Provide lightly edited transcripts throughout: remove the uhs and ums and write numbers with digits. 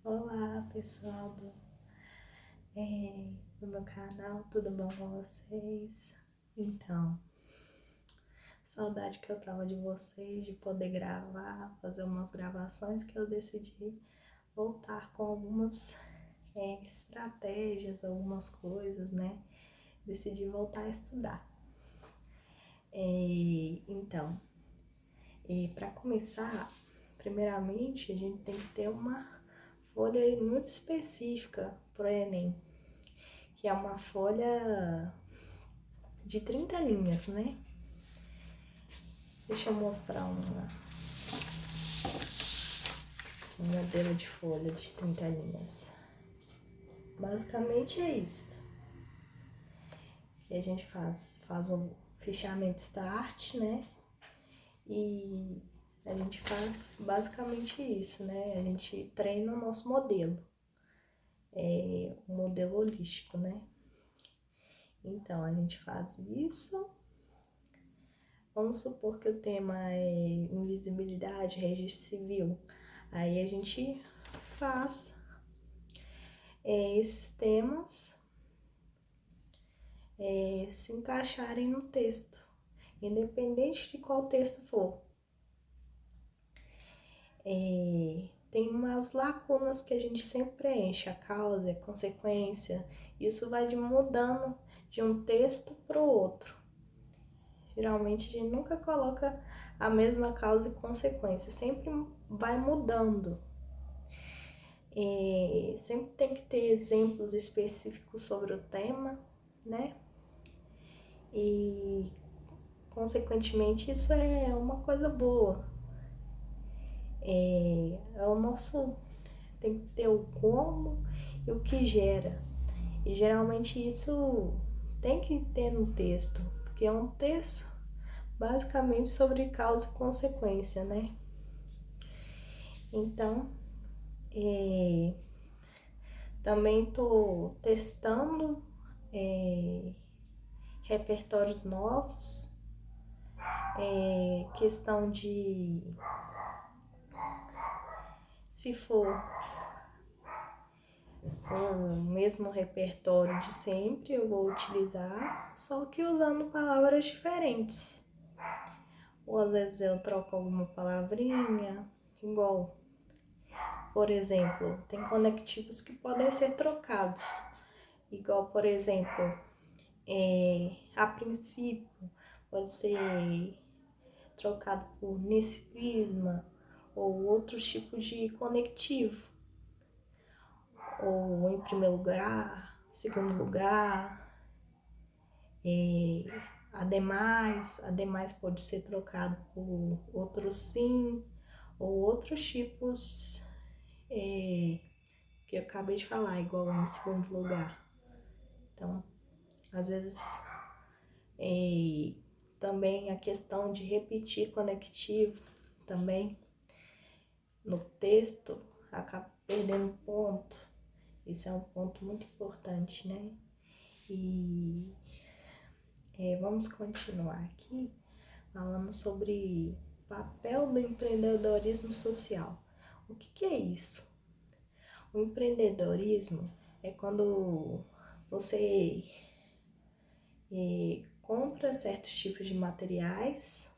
Olá, pessoal do meu canal, tudo bom com vocês? Então, saudade que eu tava de vocês, de poder gravar, fazer umas gravações que eu decidi voltar com algumas estratégias, algumas coisas, né? Decidi voltar a estudar. Então, para começar, primeiramente a gente tem que ter uma folha muito específica para o Enem, que é uma folha de 30 linhas, né? Deixa eu mostrar um modelo de folha de 30 linhas. Basicamente é isso. E a gente faz um fichamento start, né? E a gente faz basicamente isso, né? A gente treina o nosso modelo. O modelo holístico, né? Então, a gente faz isso. Vamos supor que o tema é invisibilidade, registro civil. Aí a gente faz esses temas se encaixarem no texto, independente de qual texto for. Tem umas lacunas que a gente sempre preenche, a causa, a consequência. Isso vai mudando de um texto para o outro. Geralmente a gente nunca coloca a mesma causa e consequência, sempre vai mudando. Sempre tem que ter exemplos específicos sobre o tema, né? E, consequentemente, isso é uma coisa boa. O nosso tem que ter o como e o que gera. E geralmente isso tem que ter no texto, porque é um texto basicamente sobre causa e consequência, né? Então, também estou testando repertórios novos, questão de se for o mesmo repertório de sempre, eu vou utilizar, só que usando palavras diferentes. Ou às vezes eu troco alguma palavrinha, igual, por exemplo, tem conectivos que podem ser trocados. Igual, por exemplo, a princípio, pode ser trocado por nesse prisma ou outros tipos de conectivo. Ou em primeiro lugar, segundo lugar, ademais pode ser trocado por outros sim, ou outros tipos que eu acabei de falar, igual em segundo lugar. Então, às vezes, também a questão de repetir conectivo também no texto acaba perdendo ponto. Isso é um ponto muito importante, né? E vamos continuar aqui falando sobre o papel do empreendedorismo social. O que é isso? O empreendedorismo é quando você compra certos tipos de materiais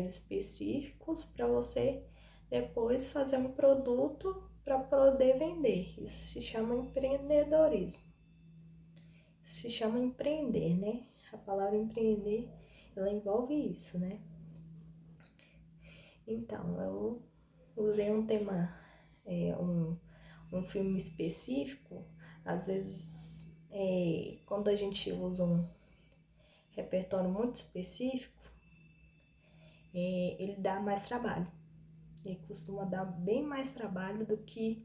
específicos para você depois fazer um produto para poder vender. Isso se chama empreendedorismo. Isso se chama empreender, né? A palavra empreender, ela envolve isso, né? Então, eu usei um tema, um filme específico. Às vezes, quando a gente usa um repertório muito específico, ele dá mais trabalho. Ele costuma dar bem mais trabalho do que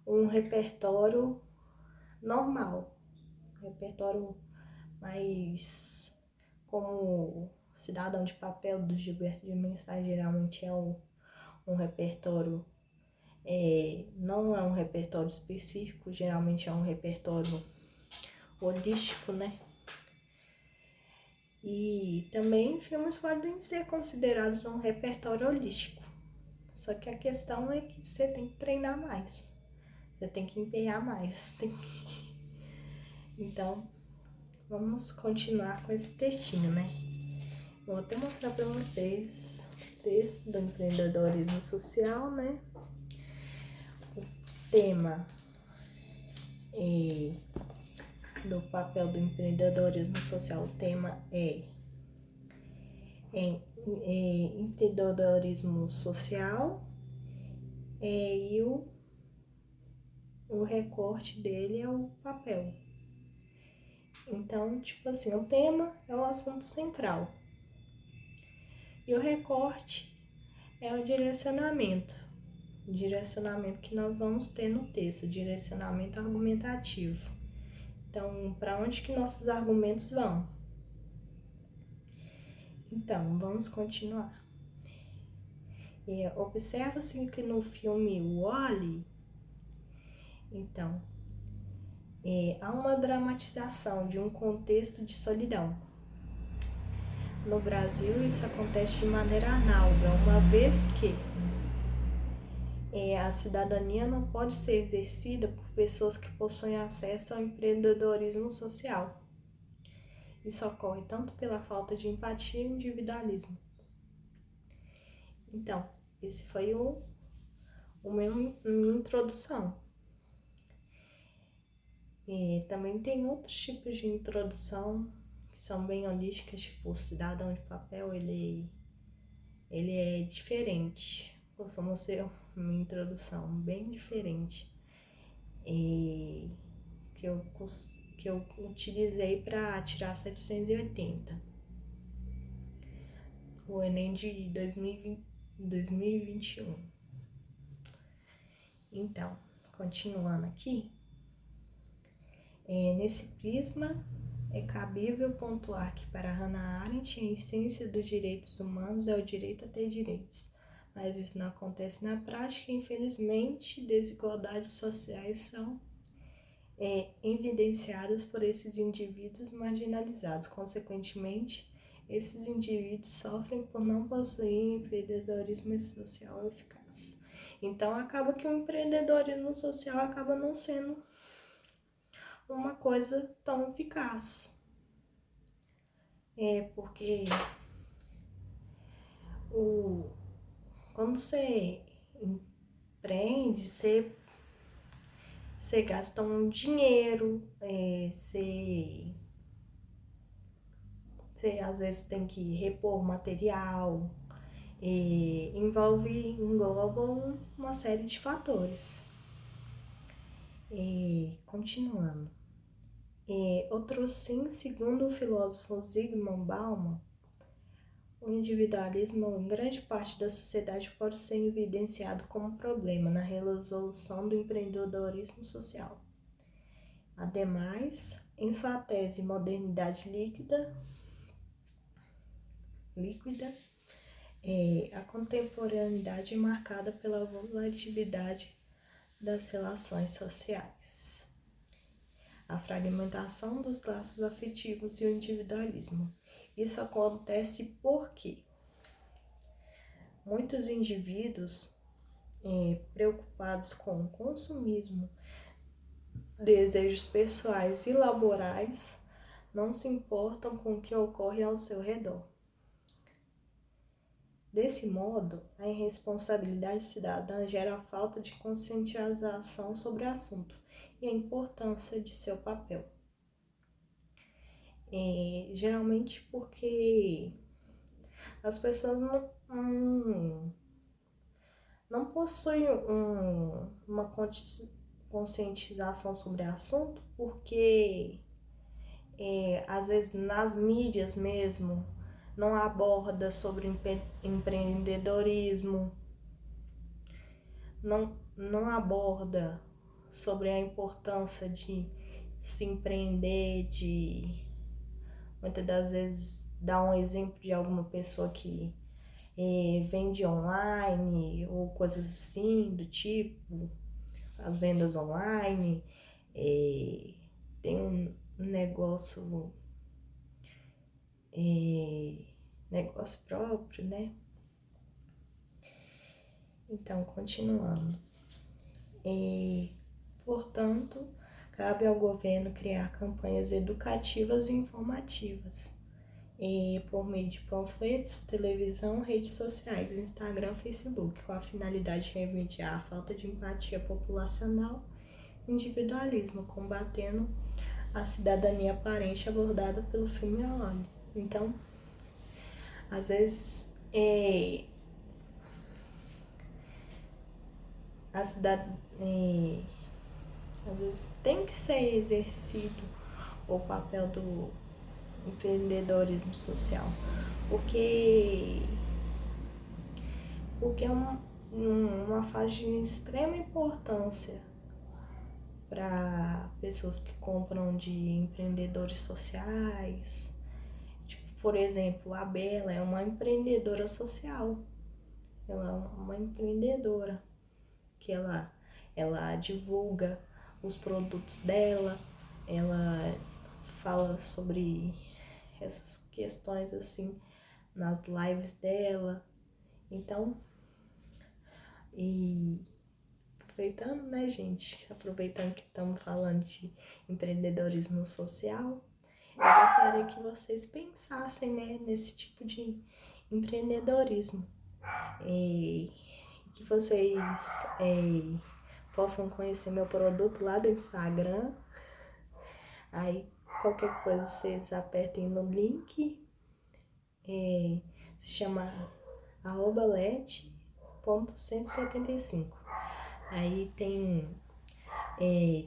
um repertório normal. Repertório mais como Cidadão de Papel, do Gilberto de Mensagens, geralmente é um repertório, não é um repertório específico, geralmente é um repertório holístico, né? E também filmes podem ser considerados um repertório holístico. Só que a questão é que você tem que treinar mais. Você tem que empenhar mais. Então, vamos continuar com esse textinho, né? Vou até mostrar para vocês o texto do empreendedorismo social, né? O tema do papel do empreendedorismo social, o tema é empreendedorismo social e o recorte dele é o papel. Então, tipo assim, o tema é o assunto central e o recorte é o direcionamento que nós vamos ter no texto, direcionamento argumentativo. Então, para onde que nossos argumentos vão? Então, vamos continuar. Observa-se que no filme Wall-E, então, há uma dramatização de um contexto de solidão. No Brasil, isso acontece de maneira análoga, uma vez que a cidadania não pode ser exercida por pessoas que possuem acesso ao empreendedorismo social. Isso ocorre tanto pela falta de empatia e individualismo. Então, esse foi minha introdução. Também tem outros tipos de introdução que são bem holísticas, tipo o Cidadão de Papel, ele é diferente. Costuma ser uma introdução bem diferente que eu utilizei para tirar 780. O Enem de 2021. Então, continuando aqui, nesse prisma é cabível pontuar que para Hannah Arendt a essência dos direitos humanos é o direito a ter direitos, mas isso não acontece na prática e, infelizmente, desigualdades sociais são evidenciadas por esses indivíduos marginalizados. Consequentemente, esses indivíduos sofrem por não possuir empreendedorismo social eficaz. Então, acaba que o empreendedorismo social acaba não sendo uma coisa tão eficaz. Porque quando você empreende, você gasta um dinheiro, você às vezes tem que repor material, engloba uma série de fatores. Continuando. Outro sim, segundo o filósofo Zygmunt Bauman, o individualismo em grande parte da sociedade pode ser evidenciado como problema na resolução do empreendedorismo social. Ademais, em sua tese Modernidade Líquida, a contemporaneidade é marcada pela volatilidade das relações sociais, a fragmentação dos laços afetivos e o individualismo. Isso acontece porque muitos indivíduos preocupados com o consumismo, desejos pessoais e laborais, não se importam com o que ocorre ao seu redor. Desse modo, a irresponsabilidade cidadã gera a falta de conscientização sobre o assunto e a importância de seu papel. Geralmente porque as pessoas não possuem uma conscientização sobre o assunto, porque às vezes nas mídias mesmo não aborda sobre empreendedorismo, não aborda sobre a importância de se empreender, de muitas das vezes dar um exemplo de alguma pessoa que vende online ou coisas assim do tipo, as vendas online, tem um negócio próprio, né? Então, continuando. Portanto, cabe ao governo criar campanhas educativas e informativas, por meio de panfletos, televisão, redes sociais, Instagram, Facebook, com a finalidade de remediar a falta de empatia populacional e individualismo, combatendo a cidadania aparente abordada pelo filme Oli. Então, às vezes, às vezes tem que ser exercido o papel do empreendedorismo social, porque é uma fase de extrema importância para pessoas que compram de empreendedores sociais. Tipo, por exemplo, a Bela é uma empreendedora social. Ela é uma empreendedora que ela divulga os produtos dela, ela fala sobre essas questões assim nas lives dela. Então, e aproveitando, né, gente? Aproveitando que estamos falando de empreendedorismo social, eu gostaria que vocês pensassem, né, nesse tipo de empreendedorismo. E que vocês possam conhecer meu produto lá do Instagram. Aí, qualquer coisa, vocês apertem no link. Se chama @let.175. Aí tem,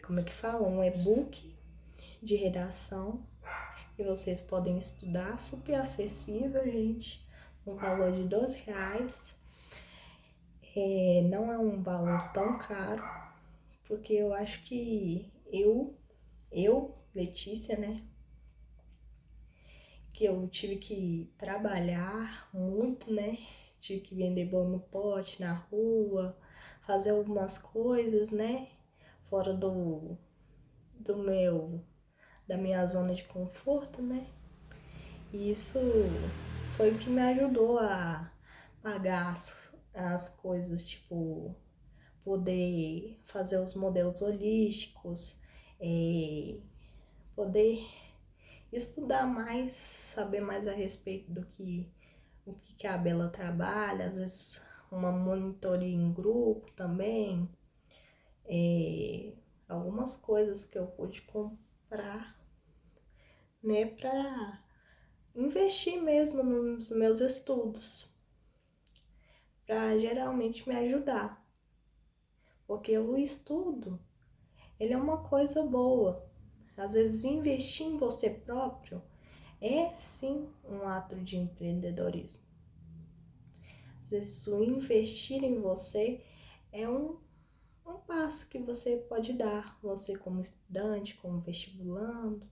como é que fala? Um e-book de redação que vocês podem estudar, super acessível, gente, um valor de R$12. Não é um valor tão caro, porque eu acho que eu, Letícia, né, que eu tive que trabalhar muito, né, tive que vender bolo no pote na rua, fazer algumas coisas, né, fora da minha zona de conforto, né? E isso foi o que me ajudou a pagar as coisas, tipo, poder fazer os modelos holísticos, poder estudar mais, saber mais a respeito do que o que a Bela trabalha, às vezes uma monitoria em grupo também, algumas coisas que eu pude comprar, né, para investir mesmo nos meus estudos, para geralmente me ajudar, porque o estudo, ele é uma coisa boa. Às vezes investir em você próprio é sim um ato de empreendedorismo. Às vezes o investir em você é um passo que você pode dar, você como estudante, como vestibulando.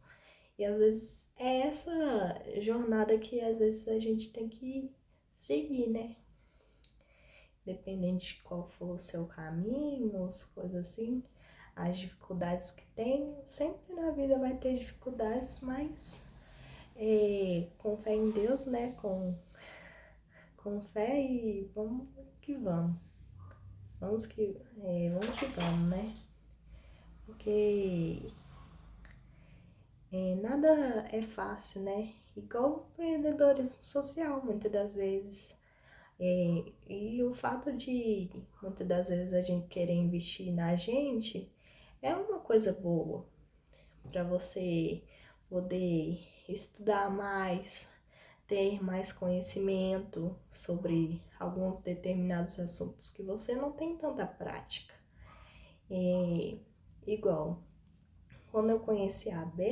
E às vezes é essa jornada que às vezes a gente tem que seguir, né? Dependente de qual for o seu caminho, as coisas assim, as dificuldades que tem, sempre na vida vai ter dificuldades, mas com fé em Deus, né? Com fé e vamos que vamos. Vamos que vamos, né? Porque nada é fácil, né? Igual o empreendedorismo social, muitas das vezes. E o fato de, muitas das vezes, a gente querer investir na gente é uma coisa boa para você poder estudar mais, ter mais conhecimento sobre alguns determinados assuntos que você não tem tanta prática. Igual, quando eu conheci a Bela,